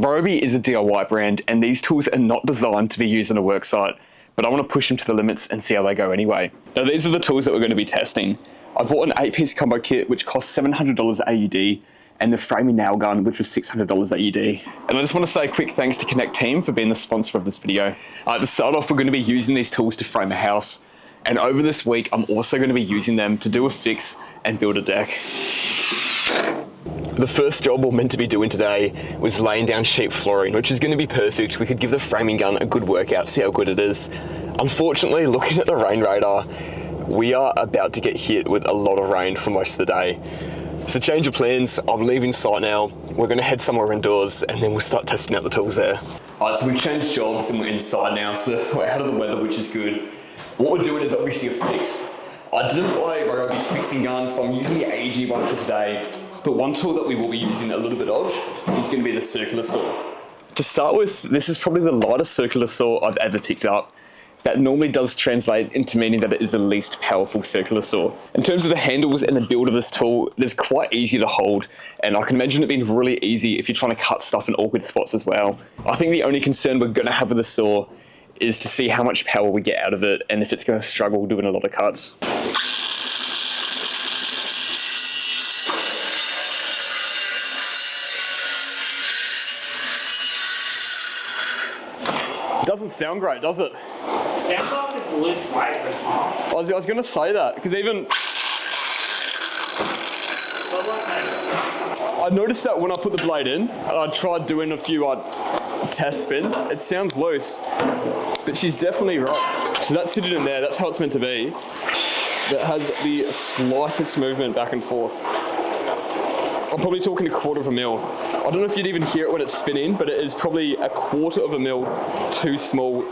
Ryobi is a DIY brand, and these tools are not designed to be used on a work site, but I want to push them to the limits and see how they go anyway. Now these are the tools that we're going to be testing. I bought an 8-piece combo kit which cost $700 AUD, and the framing nail gun which was $600 AUD. And I just want to say a quick thanks to Connecteam for being the sponsor of this video. To start off, we're going to be using these tools to frame a house, and over this week I'm also going to be using them to do a fix and build a deck. The first job we're meant to be doing today was laying down sheet flooring, which is going to be perfect. We could give the framing gun a good workout, see how good it is. Unfortunately, looking at the rain radar, we are about to get hit with a lot of rain for most of the day. So change of plans, I'm leaving site now. We're going to head somewhere indoors and then we'll start testing out the tools there. Alright, so we've changed jobs and we're inside now, so we're out of the weather, which is good. What we're doing is obviously a fix. I didn't buy Ryobi's fixing gun, so I'm using the AG one for today. But one tool that we will be using a little bit of is going to be the circular saw. To start with, this is probably the lightest circular saw I've ever picked up. That normally does translate into meaning that it is the least powerful circular saw. In terms of the handles and the build of this tool, it's quite easy to hold, and I can imagine it being really easy if you're trying to cut stuff in awkward spots as well. I think the only concern we're going to have with the saw is to see how much power we get out of it and if it's going to struggle doing a lot of cuts. Doesn't sound great, does it? Sounds like it's loose weight. I was going to say that, because even... I noticed that when I put the blade in, and I tried doing a few test spins, it sounds loose, but she's definitely right. So that's sitting in there, that's how it's meant to be. That has the slightest movement back and forth. I'm probably talking 1/4 of a mil. I don't know if you'd even hear it when it's spinning, but it is probably 1/4 of a mil too small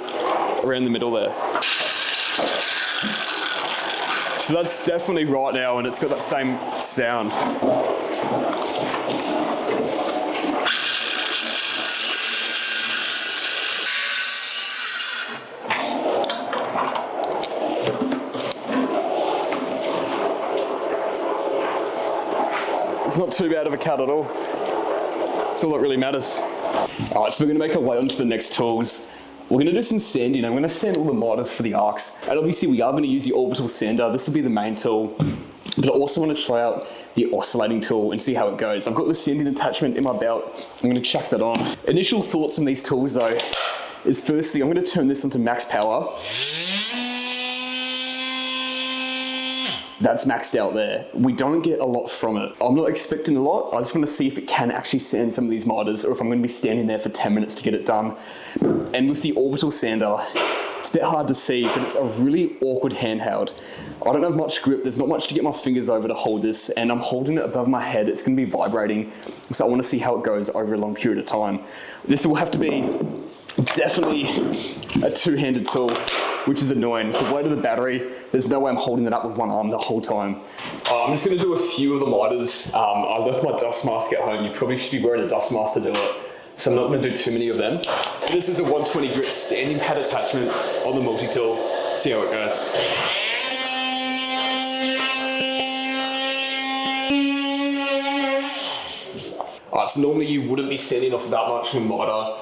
around the middle there. So that's definitely right now, and it's got that same sound. It's not too bad of a cut at all. It's all that really matters. Alright, so we're going to make our way onto the next tools. We're going to do some sanding. I'm going to sand all the miters for the arcs. And obviously we are going to use the orbital sander. This will be the main tool. But I also want to try out the oscillating tool and see how it goes. I've got the sanding attachment in my belt. I'm going to chuck that on. Initial thoughts on these tools though is firstly, I'm going to turn this onto max power. That's maxed out there. We don't get a lot from it. I'm not expecting a lot. I just want to see if it can actually sand some of these miters, or if I'm going to be standing there for 10 minutes to get it done. And with the orbital sander, it's a bit hard to see, but it's a really awkward handheld. I don't have much grip. There's not much to get my fingers over to hold this, and I'm holding it above my head. It's going to be vibrating, so I want to see how it goes over a long period of time. This will have to be definitely a two-handed tool, which is annoying. With the weight of the battery, there's no way I'm holding it up with one arm the whole time. I'm just going to do a few of the miters. I left my dust mask at home. You probably should be wearing a dust mask to do it, so I'm not going to do too many of them. This is a 120 grit sanding pad attachment on the multi-tool. See how it goes. Alright, so normally you wouldn't be sanding off that much from miter.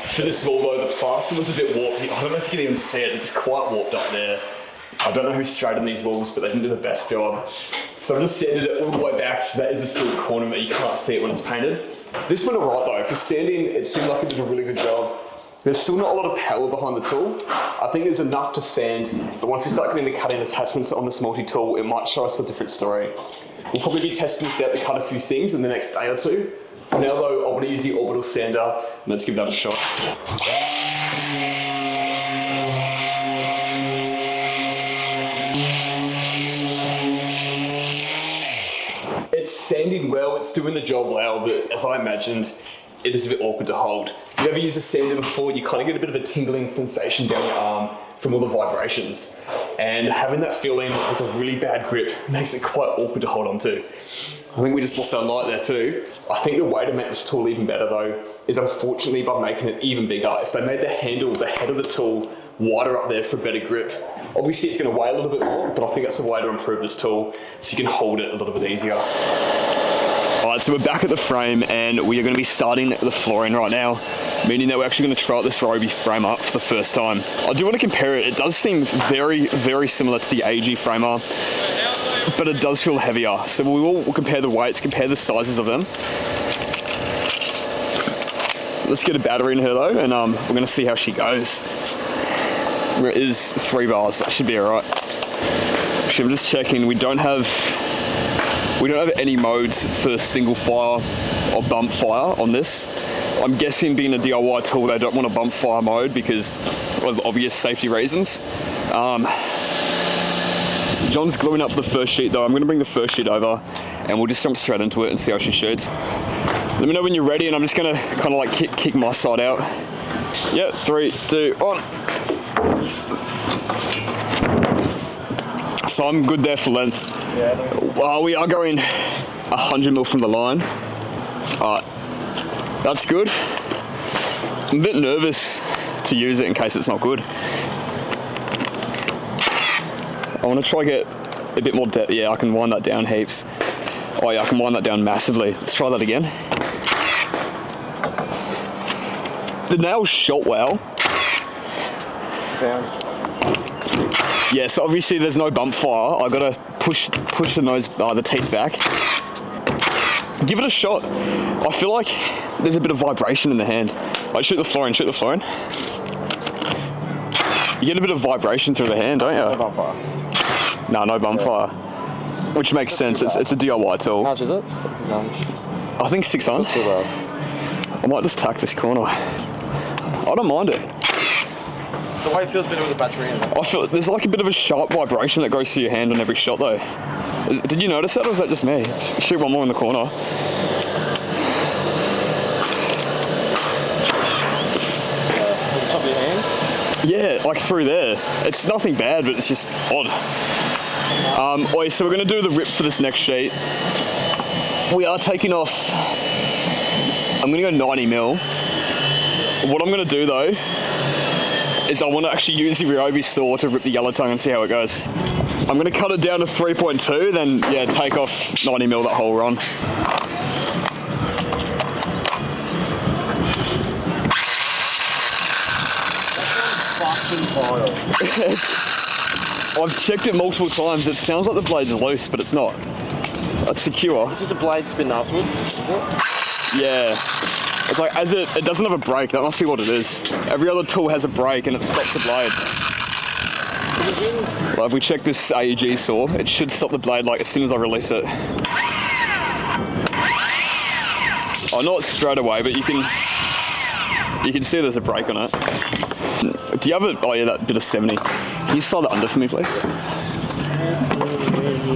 For this wall though, the plaster was a bit warped. I don't know if you can even see it, it's quite warped up there. I don't know who straightened these walls, but they didn't do the best job. So I just sanded it all the way back, so that is a smooth corner that you can't see it when it's painted. This went alright though. For sanding, it seemed like it did a really good job. There's still not a lot of power behind the tool. I think there's enough to sand, but once we start getting the cutting attachments on this multi-tool, it might show us a different story. We'll probably be testing this out to cut a few things in the next day or two. For now though, I want to use the orbital sander, and let's give that a shot. It's sanding well, it's doing the job well, but as I imagined, it is a bit awkward to hold. If you've ever used a sander before, you kind of get a bit of a tingling sensation down your arm from all the vibrations. And having that feeling with a really bad grip makes it quite awkward to hold on to. I think we just lost our light there too. I think the way to make this tool even better though, is unfortunately by making it even bigger. If they made the handle, the head of the tool, wider up there for better grip, obviously it's going to weigh a little bit more, but I think that's a way to improve this tool so you can hold it a little bit easier. Alright, so we're back at the frame and we are going to be starting the flooring right now, meaning that we're actually going to try out this Ryobi frame up for the first time. I do want to compare it. It does seem very, very similar to the AG framer, but it does feel heavier. So we'll compare the weights, compare the sizes of them. Let's get a battery in her though, and we're going to see how she goes. It is 3 bars, that should be alright. Actually, I'm just checking, we don't have any modes for single fire or bump fire on this. I'm guessing being a DIY tool, they don't want a bump fire mode because of obvious safety reasons. John's gluing up the first sheet though. I'm going to bring the first sheet over and we'll just jump straight into it and see how she shoots. Let me know when you're ready and I'm just going to kind of like kick my side out. Yep, 3, 2, 1. So I'm good there for length. Well, we are going 100mm from the line. Alright, that's good. I'm a bit nervous to use it in case it's not good. I want to try get a bit more depth. Yeah, I can wind that down heaps. Oh yeah, I can wind that down massively. Let's try that again. The nails shot well. Sound. Yeah, so obviously there's no bump fire. I gotta push the teeth back. Give it a shot. I feel like there's a bit of vibration in the hand. Like shoot the flooring. You get a bit of vibration through the hand, don't you? No bump fire. No, no bump fire. Which makes sense. It's a DIY tool. How much is it? I think 6 on. Not too bad. I might just tack this corner. I don't mind it. The way it feels better with the battery in there. I feel there's like a bit of a sharp vibration that goes through your hand on every shot though. Did you notice that or was that just me? Shoot one more in the corner. The top of your hand? Yeah, like through there. It's nothing bad, but it's just odd. So we're going to do the rip for this next sheet. We are taking off, I'm going to go 90mm. What I'm going to do though, is I want to actually use the Ryobi saw to rip the yellow tongue and see how it goes. I'm going to cut it down to 3.2, then yeah, take off 90mm that whole run. I've checked it multiple times. It sounds like the blade's loose, but it's not. It's secure. It's just a blade spin afterwards, is it? Yeah. It's like, it doesn't have a brake. That must be what it is. Every other tool has a brake and it stops the blade. Well, if we check this AEG saw, it should stop the blade like as soon as I release it. Oh, not straight away, but you can see there's a brake on it. Do you have it? Oh yeah, that bit of 70. Can you slide that under for me, please?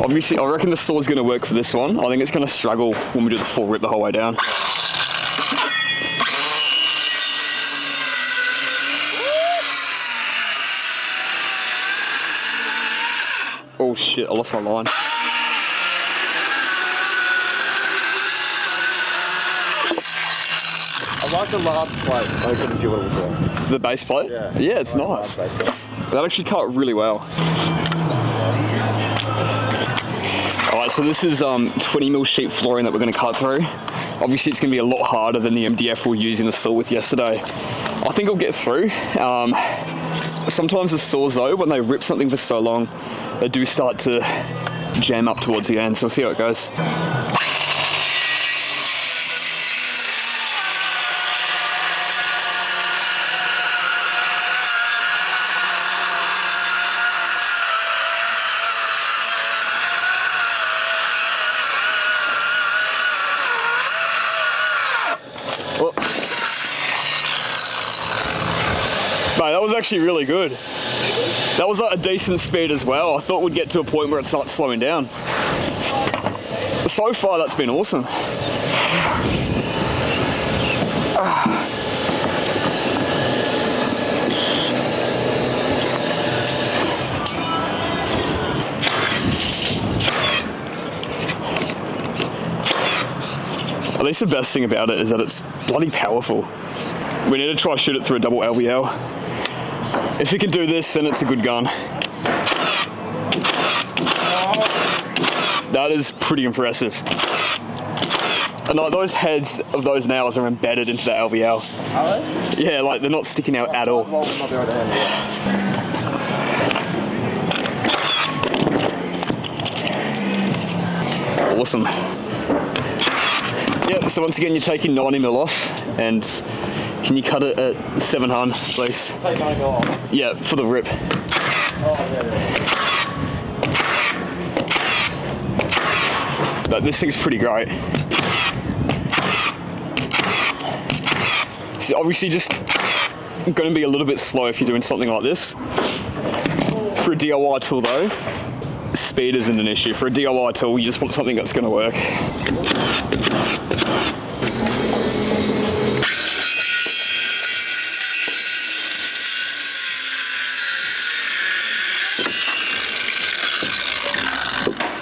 Obviously, I reckon the saw's going to work for this one. I think it's going to struggle when we do the full rip the whole way down. Oh shit, I lost my line. I like the large plate. I can see what it was like. The base plate? Yeah, it's nice. That actually cut really well. Alright, so this is 20mm sheet flooring that we're going to cut through. Obviously it's going to be a lot harder than the MDF we were using the saw with yesterday. I think I'll get through. Sometimes the saws though, when they rip something for so long, they do start to jam up towards the end, so we'll see how it goes. Mate, that was actually really good. That was like a decent speed as well. I thought we'd get to a point where it starts slowing down. So far, that's been awesome. At least the best thing about it is that it's bloody powerful. We need to try shoot it through a double LVL. If you can do this, then it's a good gun. That is pretty impressive. And like those heads of those nails are embedded into the LVL. Are they? Yeah, like they're not sticking out at all. Well, not be able to handle it. Awesome. Yeah, so once again you're taking 90mm off, and can you cut it at 700, please? Take 90mm off. Yeah, for the rip. Oh, yeah. Like, this thing's pretty great. So obviously just going to be a little bit slow if you're doing something like this. For a DIY tool though, speed isn't an issue. For a DIY tool, you just want something that's going to work.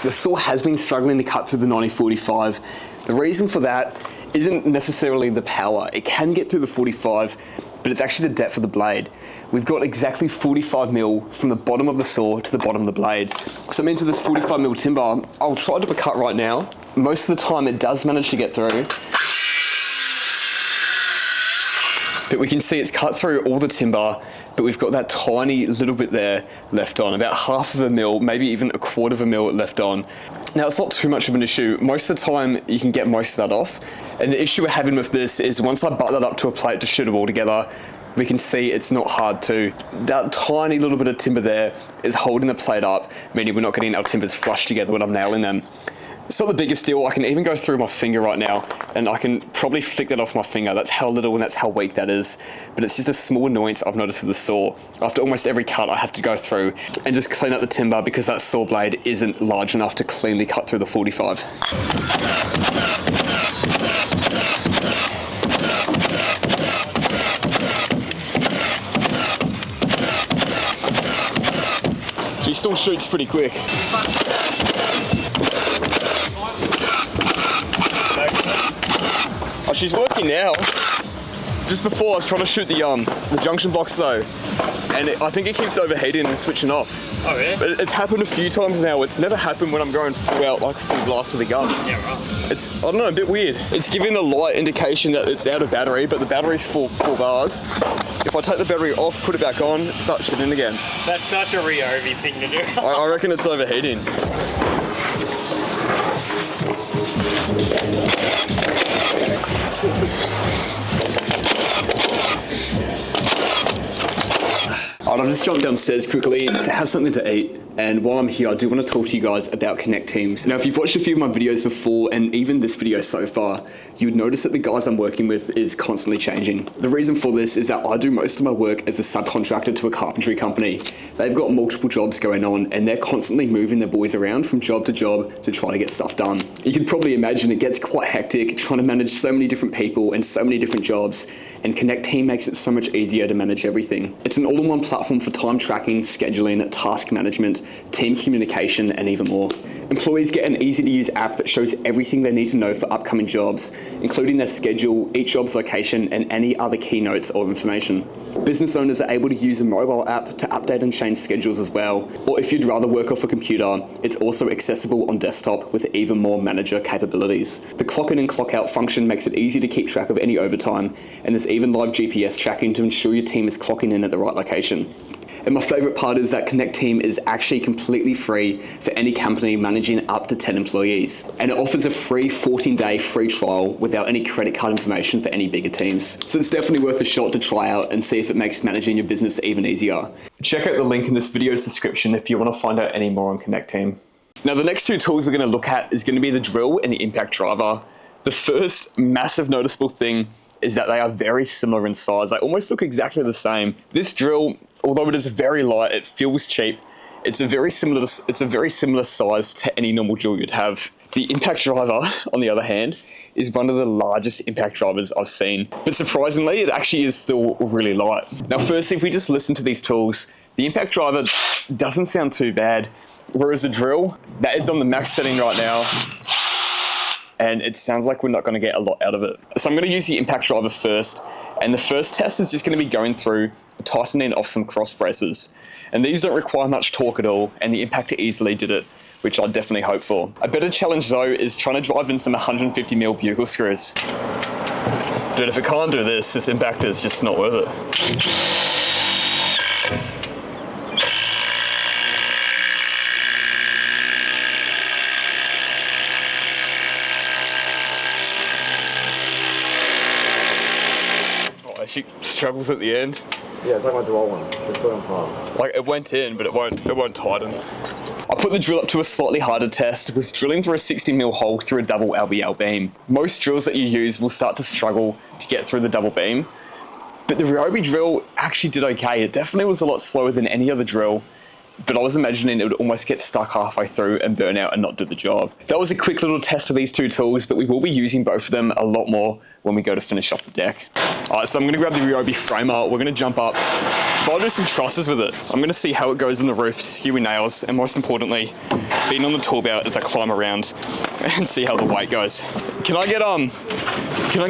The saw has been struggling to cut through the 90-45. The reason for that isn't necessarily the power. It can get through the 45, but it's actually the depth of the blade. We've got exactly 45mm from the bottom of the saw to the bottom of the blade. So that means with this 45mm timber, I'll try to cut right now. Most of the time it does manage to get through. But we can see it's cut through all the timber, but we've got that tiny little bit there left on, about 1/2 mil, maybe even 1/4 mil left on. Now it's not too much of an issue. Most of the time you can get most of that off. And the issue we're having with this is once I butt that up to a plate to shoot it all together, we can see it's not hard to. That tiny little bit of timber there is holding the plate up, meaning we're not getting our timbers flush together when I'm nailing them. It's not the biggest deal. I can even go through my finger right now and I can probably flick that off my finger. That's how little and that's how weak that is. But it's just a small annoyance I've noticed with the saw. After almost every cut, I have to go through and just clean out the timber because that saw blade isn't large enough to cleanly cut through the 45. She still shoots pretty quick. Oh, she's working now. Just before I was trying to shoot the junction box though, and I think it keeps overheating and switching off. Oh yeah? But it's happened a few times now. It's never happened when I'm going full out, like full blast with the gun. Yeah, right. It's, I don't know, a bit weird. It's giving a light indication that it's out of battery, but the battery's full bars. If I take the battery off, put it back on, it starts shooting again. That's such a Ryobi thing to do. I reckon it's overheating. I've just jumped downstairs quickly to have something to eat, and while I'm here I do want to talk to you guys about Connecteam. Now if you've watched a few of my videos before, and even this video so far, you would notice that the guys I'm working with is constantly changing. The reason for this is that I do most of my work as a subcontractor to a carpentry company. They've got multiple jobs going on and they're constantly moving their boys around from job to job to try to get stuff done. You can probably imagine it gets quite hectic trying to manage so many different people and so many different jobs, and Connecteam makes it so much easier to manage everything. It's an all-in-one platform for time tracking, scheduling, task management, team communication, and even more. Employees get an easy-to-use app that shows everything they need to know for upcoming jobs, including their schedule, each job's location, and any other key notes or information. Business owners are able to use a mobile app to update and change schedules as well, or if you'd rather work off a computer, it's also accessible on desktop with even more manager capabilities. The clock in and clock out function makes it easy to keep track of any overtime, and there's even live GPS tracking to ensure your team is clocking in at the right location. And my favorite part is that Connecteam is actually completely free for any company managing up to 10 employees. And it offers a free 14-day free trial without any credit card information for any bigger teams. So it's definitely worth a shot to try out and see if it makes managing your business even easier. Check out the link in this video's description if you want to find out any more on Connecteam. Now the next two tools we're going to look at is going to be the drill and the impact driver. The first massive noticeable thing is that they are very similar in size. They almost look exactly the same. This drill, although it is very light, it feels cheap. It's a very similar size to any normal drill you'd have. The impact driver, on the other hand, is one of the largest impact drivers I've seen. But surprisingly, it actually is still really light. Now, firstly, if we just listen to these tools, the impact driver doesn't sound too bad, whereas the drill, that is on the max setting right now, and it sounds like we're not going to get a lot out of it. So I'm going to use the impact driver first, and the first test is just going to be going through tightening off some cross braces. And these don't require much torque at all, and the impactor easily did it which I definitely hope for. A better challenge though is trying to drive in some 150mm bugle screws. Dude, if it can't do this impactor is just not worth it. Oh, she struggles at the end. Yeah, it's like my dual one. Just put it on par. Like it went in, but it won't tighten. I put the drill up to a slightly harder test with drilling through a 60mm hole through a double LBL beam. Most drills that you use will start to struggle to get through the double beam, but the Ryobi drill actually did okay. It definitely was a lot slower than any other drill, but I was imagining it would almost get stuck halfway through and burn out and not do the job. That was a quick little test for these two tools, but we will be using both of them a lot more when we go to finish off the deck. All right, so I'm gonna grab the Ryobi framer. We're gonna jump up. I'll do some trusses with it. I'm gonna see how it goes on the roof, skewing nails, and most importantly, being on the tool belt as I climb around and see how the weight goes. Can I get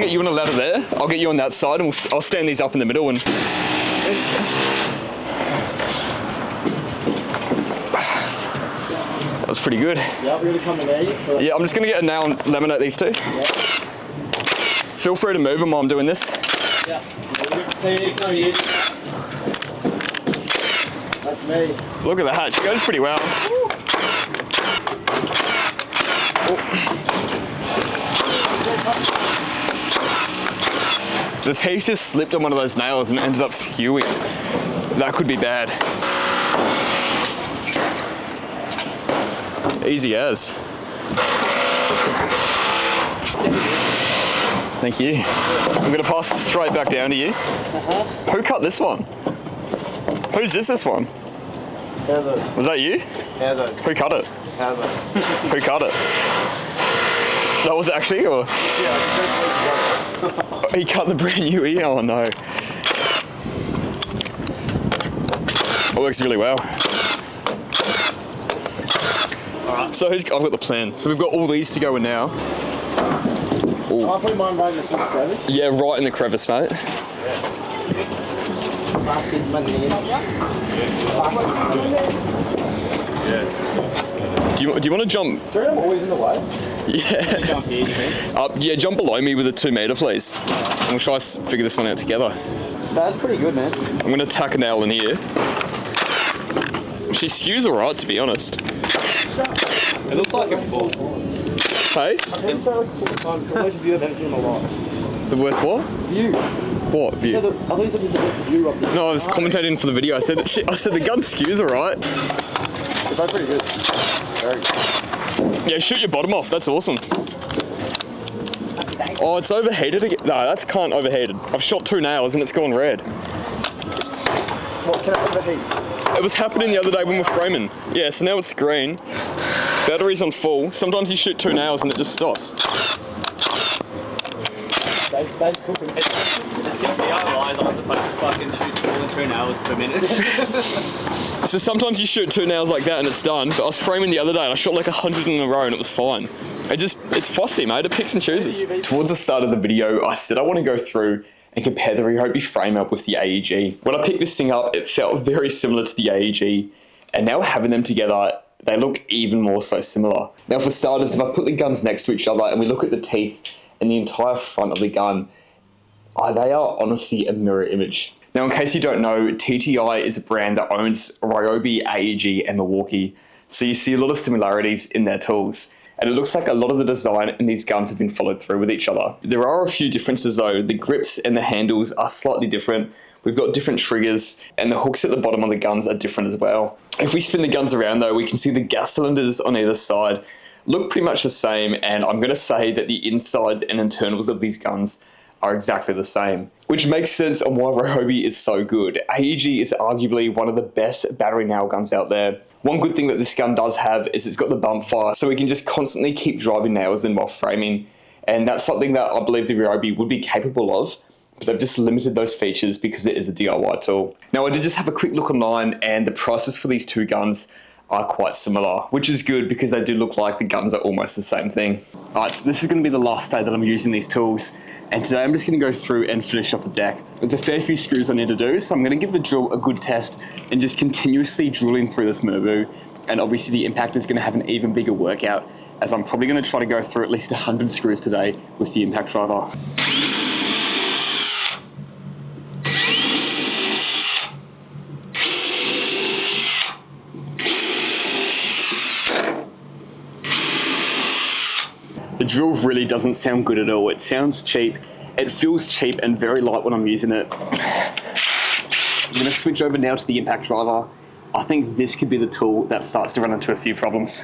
you on a ladder there? I'll get you on that side, and I'll stand these up in the middle and. That was pretty good. Yeah, we're gonna come in there. Yeah, I'm just gonna get a nail and laminate these two. Yeah. Feel free to move them while I'm doing this. Yeah. That's me. Look at that, she goes pretty well. The teeth just slipped on one of those nails and it ended up skewing. That could be bad. Easy as. Thank you. I'm gonna pass it straight back down to you. Who cut this one? Whose is this one? Heather's. Was that you? Heather's. Who cut it? Heather. Who cut it? That was actually, or? Yeah, He cut the brand new ear, oh no. It works really well. Alright, so I've got the plan. So we've got all these to go in now. Can I put mine right in the small crevice? Yeah, right in the crevice, mate. Do you want to jump? Do I'm always in the way? Yeah. Jump here, you mean? Yeah, jump below me with a 2 meter, please. And we'll try to figure this one out together. That's pretty good, man. I'm going to tack a nail in here. She skews alright, to be honest. It looks like a ball. Hey? I've never said like 4 times. It's the worst view I've ever seen in my life. The worst what? View. What view? I thought you said this is the best view up there. No, I was commentating for the video. I said the gun skews alright. It's like pretty good. Very good. Yeah, shoot your bottom off. That's awesome. Oh, it's overheated again. No, that's can't overheated. I've shot 2 nails and it's gone red. What can I overheat? It was happening the other day when we were framing. Yeah, so now it's green. Battery's on full. Sometimes you shoot 2 nails and it just stops. Dave's cooking. It's gonna be our eyes. I'm supposed to fucking shoot more than 2 hours per minute. So sometimes you shoot 2 nails like that and it's done, but I was framing the other day and I shot like 100 in a row and it was fine. It's fussy, mate. It picks and chooses. Towards the start of the video, I said I want to go through and compare the Ryobi frame up with the AEG. When I picked this thing up, it felt very similar to the AEG, and now having them together, they look even more so similar. Now for starters, if I put the guns next to each other and we look at the teeth and the entire front of the gun, they are honestly a mirror image. Now, in case you don't know, TTI is a brand that owns Ryobi, AEG, and Milwaukee, so you see a lot of similarities in their tools. And it looks like a lot of the design in these guns have been followed through with each other. There are a few differences though. The grips and the handles are slightly different. We've got different triggers, and the hooks at the bottom of the guns are different as well. If we spin the guns around though, we can see the gas cylinders on either side look pretty much the same, and I'm going to say that the insides and internals of these guns are exactly the same, which makes sense on why Ryobi is so good. AEG is arguably one of the best battery nail guns out there. One good thing that this gun does have is it's got the bump fire, so we can just constantly keep driving nails in while framing, and that's something that I believe the Ryobi would be capable of, but they've just limited those features because it is a DIY tool. Now, I did just have a quick look online, and the prices for these two guns are quite similar, which is good because they do look like the guns are almost the same thing. Alright, so this is going to be the last day that I'm using these tools, and today I'm just going to go through and finish off the deck with a fair few screws I need to do. So I'm going to give the drill a good test and just continuously drilling through this Merbu And obviously the impact is going to have an even bigger workout, as I'm probably going to try to go through at least 100 screws today with the impact driver. The drill really doesn't sound good at all. It sounds cheap. It feels cheap and very light when I'm using it. I'm going to switch over now to the impact driver. I think this could be the tool that starts to run into a few problems.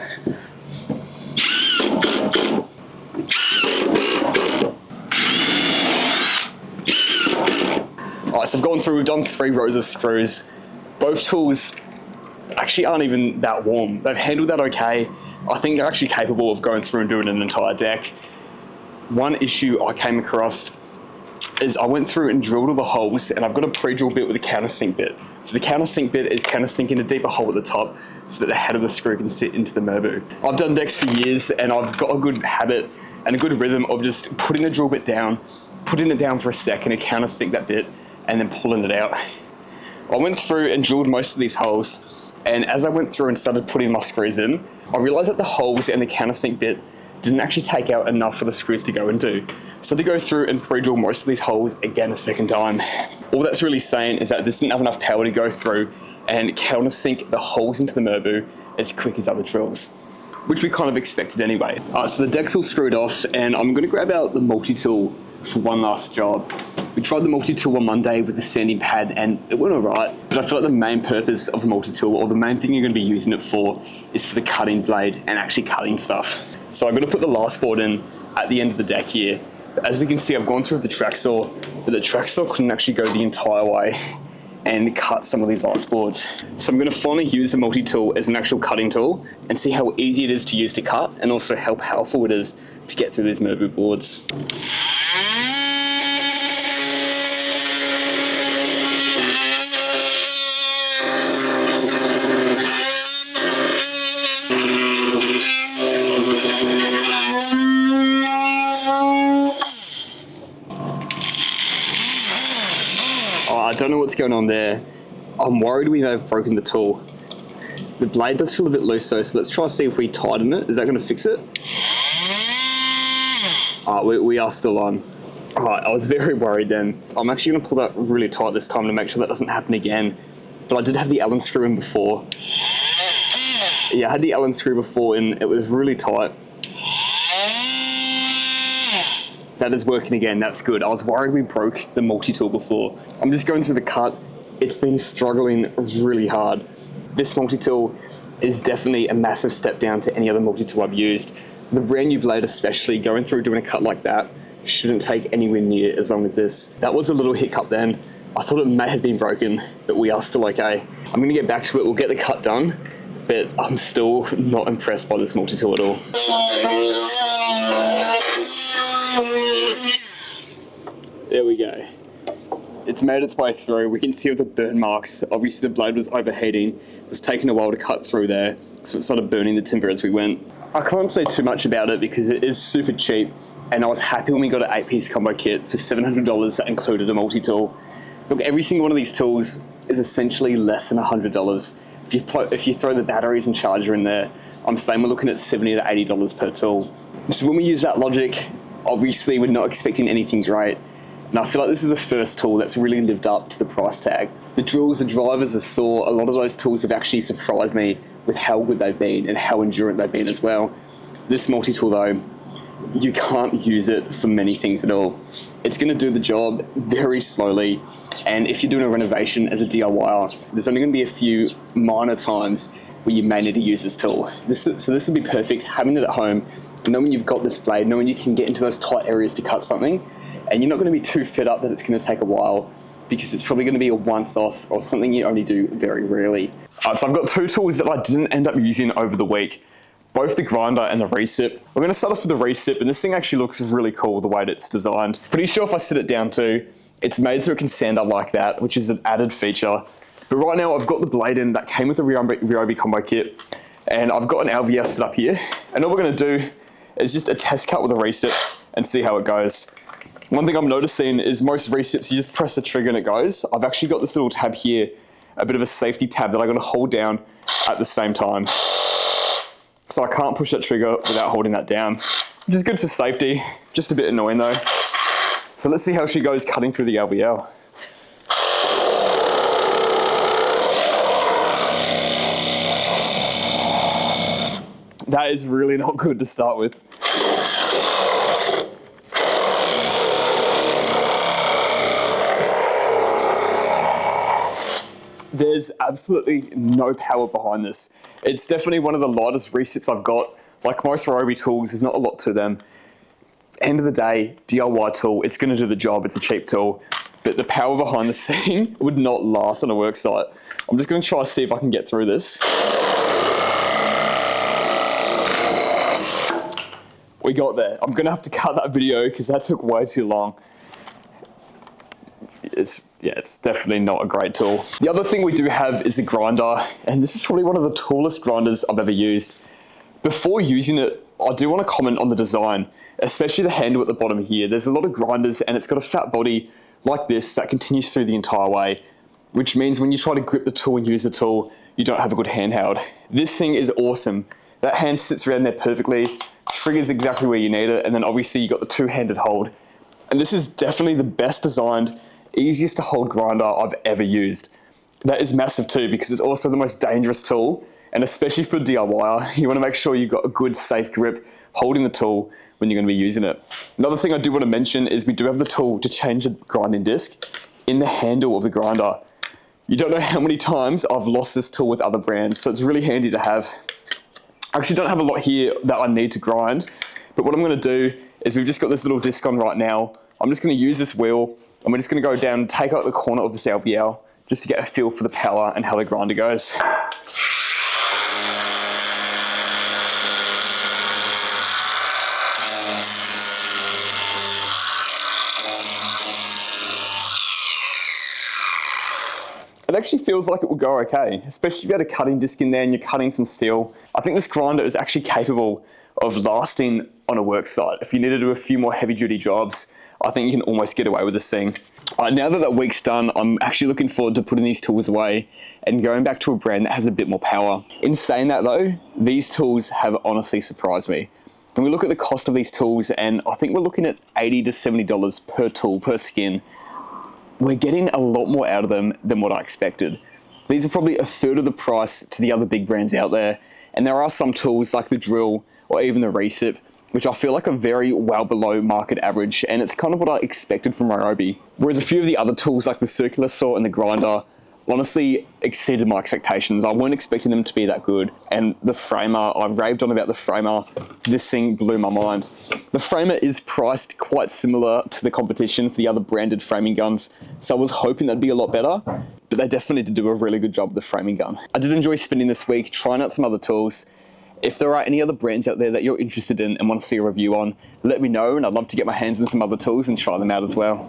Alright, so I've gone through, we've done 3 rows of screws. Both tools actually aren't even that warm. They've handled that okay. I think they're actually capable of going through and doing an entire deck. One issue I came across is I went through and drilled all the holes, and I've got a pre-drill bit with a countersink bit. So the countersink bit is countersinking a deeper hole at the top so that the head of the screw can sit into the Merbu. I've done decks for years, and I've got a good habit and a good rhythm of just putting the drill bit down, putting it down for a second, and countersink that bit, and then pulling it out. I went through and drilled most of these holes, and as I went through and started putting my screws in, I realized that the holes and the countersink bit didn't actually take out enough for the screws to go into. So I had to go through and pre-drill most of these holes again a second time. All that's really saying is that this didn't have enough power to go through and countersink the holes into the Merbu as quick as other drills, which we kind of expected anyway. So the deck's all screwed off, and I'm gonna grab out the multi-tool for one last job. We tried the multi-tool on Monday with the sanding pad, and it went all right, but I feel like the main purpose of a multi-tool, or the main thing you're gonna be using it for, is for the cutting blade and actually cutting stuff. So I'm gonna put the last board in at the end of the deck here. As we can see, I've gone through with the track saw, but the track saw couldn't actually go the entire way and cut some of these last boards. So I'm gonna finally use the multi-tool as an actual cutting tool and see how easy it is to use to cut, and also how powerful it is to get through these Merbu boards. I don't know what's going on there. I'm worried we may have broken the tool. The blade does feel a bit loose though, so let's try to see if we tighten it. Is that going to fix it? We are still on. Alright, I was very worried then. I'm actually going to pull that really tight this time to make sure that doesn't happen again. But I did have the Allen screw in before. Yeah, I had the Allen screw before and it was really tight. That is working again, that's good. I was worried we broke the multi-tool before. I'm just going through the cut. It's been struggling really hard. This multi-tool is definitely a massive step down to any other multi-tool I've used. The brand new blade especially, going through doing a cut like that shouldn't take anywhere near as long as this. That was a little hiccup then. I thought it may have been broken, but we are still okay. I'm gonna get back to it, we'll get the cut done, but I'm still not impressed by this multi-tool at all. There we go. It's made its way through. We can see all the burn marks. Obviously the blade was overheating. It was taking a while to cut through there, so it started burning the timber as we went. I can't say too much about it because it is super cheap, and I was happy when we got an 8-piece combo kit for $700 that included a multi-tool. Look, every single one of these tools is essentially less than $100. If you throw the batteries and charger in there, I'm saying we're looking at $70 to $80 per tool. So when we use that logic, obviously we're not expecting anything great. And I feel like this is the first tool that's really lived up to the price tag. The drills, the drivers, the saw, a lot of those tools have actually surprised me with how good they've been and how endurant they've been as well. This multi-tool though, you can't use it for many things at all. It's going to do the job very slowly, and if you're doing a renovation as a DIYer, there's only going to be a few minor times where you may need to use this tool. So this would be perfect, having it at home, knowing you've got this blade, knowing you can get into those tight areas to cut something, and you're not going to be too fed up that it's going to take a while, because it's probably going to be a once-off or something you only do very rarely. So I've got 2 tools that I didn't end up using over the week, both the grinder and the recip. We're going to start off with the recip, and this thing actually looks really cool the way that it's designed. Pretty sure if I sit it down too, it's made so it can stand up like that, which is an added feature. But right now I've got the blade in that came with the Ryobi combo kit, and I've got an LVS set up here. And all we're going to do is just a test cut with a recip and see how it goes. One thing I'm noticing is most recips, you just press the trigger and it goes. I've actually got this little tab here, a bit of a safety tab that I got to hold down at the same time. So I can't push that trigger without holding that down, which is good for safety. Just a bit annoying though. So let's see how she goes cutting through the LVL. That is really not good to start with. There's absolutely no power behind this. It's definitely one of the lightest recips I've got. Like most Ryobi tools, there's not a lot to them. End of the day, DIY tool, it's gonna do the job, it's a cheap tool, but the power behind the scene would not last on a work site. I'm just gonna try to see if I can get through this. We got there. I'm gonna have to cut that video because that took way too long. It's definitely not a great tool. The other thing we do have is a grinder, and this is probably one of the tallest grinders I've ever used. Before using it, I do want to comment on the design, especially the handle at the bottom here. There's a lot of grinders and it's got a fat body like this that continues through the entire way, which means when you try to grip the tool and use the tool, you don't have a good handheld. This thing is awesome. That hand sits around there perfectly, triggers exactly where you need it, and then obviously you got the two-handed hold. And this is definitely the best designed, easiest to hold grinder I've ever used. That is massive too, because it's also the most dangerous tool, and especially for DIYer, you want to make sure you've got a good safe grip holding the tool when you're going to be using it. Another thing I do want to mention is we do have the tool to change the grinding disc in the handle of the grinder. You don't know how many times I've lost this tool with other brands, so it's really handy to have. I actually don't have a lot here that I need to grind, but what I'm going to do is we've just got this little disc on right now. I'm just going to use this wheel, and we're just going to go down and take out the corner of this LVL just to get a feel for the power and how the grinder goes. It actually feels like it will go okay, especially if you had a cutting disc in there and you're cutting some steel. I think this grinder is actually capable of lasting on a work site. If you need to do a few more heavy duty jobs, I think you can almost get away with this thing. Now that week's done, I'm actually looking forward to putting these tools away and going back to a brand that has a bit more power. In saying that though, these tools have honestly surprised me. When we look at the cost of these tools, and I think we're looking at $80 to $70 per tool, per skin, we're getting a lot more out of them than what I expected. These are probably a third of the price to the other big brands out there, and there are some tools like the drill or even the recip, which I feel like are very well below market average, and it's kind of what I expected from Ryobi. Whereas a few of the other tools like the circular saw and the grinder honestly exceeded my expectations. I weren't expecting them to be that good, and the framer, I raved on about the framer. This thing blew my mind. The framer is priced quite similar to the competition for the other branded framing guns, so I was hoping that'd be a lot better, but they definitely did do a really good job with the framing gun. I did enjoy spending this week trying out some other tools. If there are any other brands out there that you're interested in and want to see a review on, let me know, and I'd love to get my hands on some other tools and try them out as well.